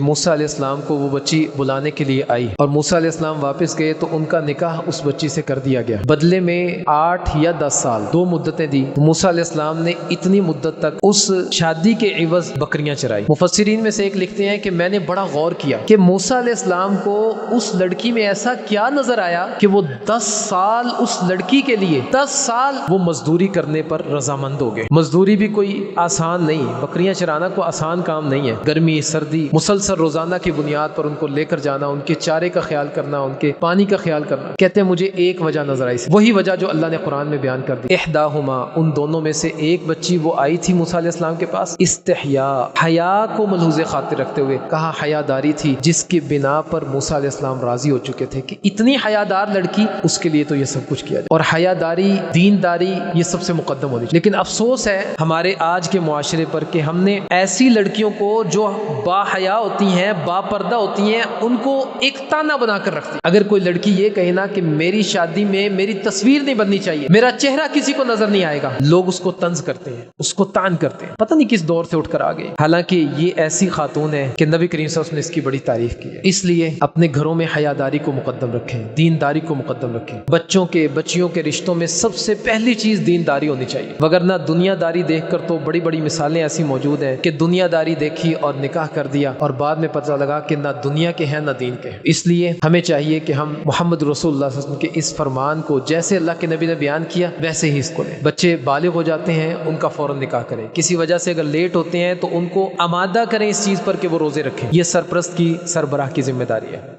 موسیٰ علیہ السلام کو وہ بچی بلانے کے لیے آئی اور موسیٰ علیہ السلام واپس گئے تو ان کا نکاح اس بچی سے کر دیا گیا۔ بدلے میں 8 یا 10 سال 2 مدتیں دی۔ موسیٰ علیہ السلام نے اتنی مدت تک اس شادی کے عوض بکریاں چرائی۔ مفسرین میں سے ایک لکھتے ہیں کہ میں نے بڑا غور کیا کہ موسیٰ علیہ السلام کو اس لڑکی میں ایسا کیا نظر آیا کہ وہ 10 سال اس لڑکی کے لیے 10 سال وہ مزدوری کرنے پر رضامند ہو گئے۔ مزدوری بھی کوئی آسان نہیں، بکریاں چرانا کوئی آسان کام نہیں ہے۔ گرمی سردی مسلسل روزانہ کی بنیاد پر ان کو لے کر جانا، ان کے چارے کا خیال کرنا، ان کے پانی کا خیال کرنا۔ کہتے ہیں مجھے ایک وجہ نظر آئی، وہی وجہ جو اللہ نے قرآن میں بیان کر دی۔ احداہما، ان دونوں میں سے ایک بچی وہ آئی تھی موسیٰ علیہ السلام کے پاس، استحیا، حیا کو ملحوظ خاطر رکھتے ہوئے کہا حیا داری تھی، جس کی بنا پر موسیٰ علیہ السلام راضی ہو چکے تھے کہ اتنی حیا دار لڑکی، اس کے لیے تو یہ سب کچھ کیا جائے۔ اور حیا داری، دین داری یہ سب سے مقدم ہونی چاہیے۔ لیکن افسوس ہے ہمارے آج کے معاشرے پر کہ ہم نے ایسی لڑکیوں کو جو با حیا ہوتی ہیں، با پردہ ہوتی ہیں، ان کو ایک تانا بنا کر رکھتی۔ اگر کوئی لڑکی یہ کہے نا کہ میری شادی میں میری تصویر نہیں بننی چاہیے، میرا چہرہ کسی کو نظر نہیں آئے گا، لوگ اس کو طنز کرتے ہیں، اس کو تان کرتے ہیں، پتہ نہیں کس دور سے اٹھ کر آ گئے۔ حالانکہ یہ ایسی خاتون ہے کہ نبی کریم صلی اللہ علیہ وسلم نے اس کی بڑی تعریف کی ہے۔ اس لیے اپنے گھروں میں حیاداری کو مقدم رکھیں، دینداری کو مقدم رکھیں۔ بچوں کے بچیوں کے رشتوں میں سب سے پہلی چیز دینداری ہونی چاہیے، وگرنہ دنیا داری دیکھ کر تو بڑی بڑی مثالیں ایسی موجود ہیں کہ دنیا داری دیکھی اور نکاح کر دیا اور بعد میں پتہ لگا کہ نہ دنیا کے ہیں نہ دین کے ہیں۔ اس لیے ہمیں چاہیے کہ ہم محمد رسول اللہ صلی اللہ علیہ وسلم کے اس فرمان کو جیسے اللہ کے نبی نے بیان کیا ویسے ہی اس کو لیں۔ بچے بالغ ہو جاتے ہیں ان کا فوراً نکاح کریں، کسی وجہ سے اگر لیٹ ہوتے ہیں تو ان کو آمادہ کریں اس چیز پر کہ وہ روزے رکھیں۔ یہ سرپرست کی سربراہ کی ذمہ داری ہے۔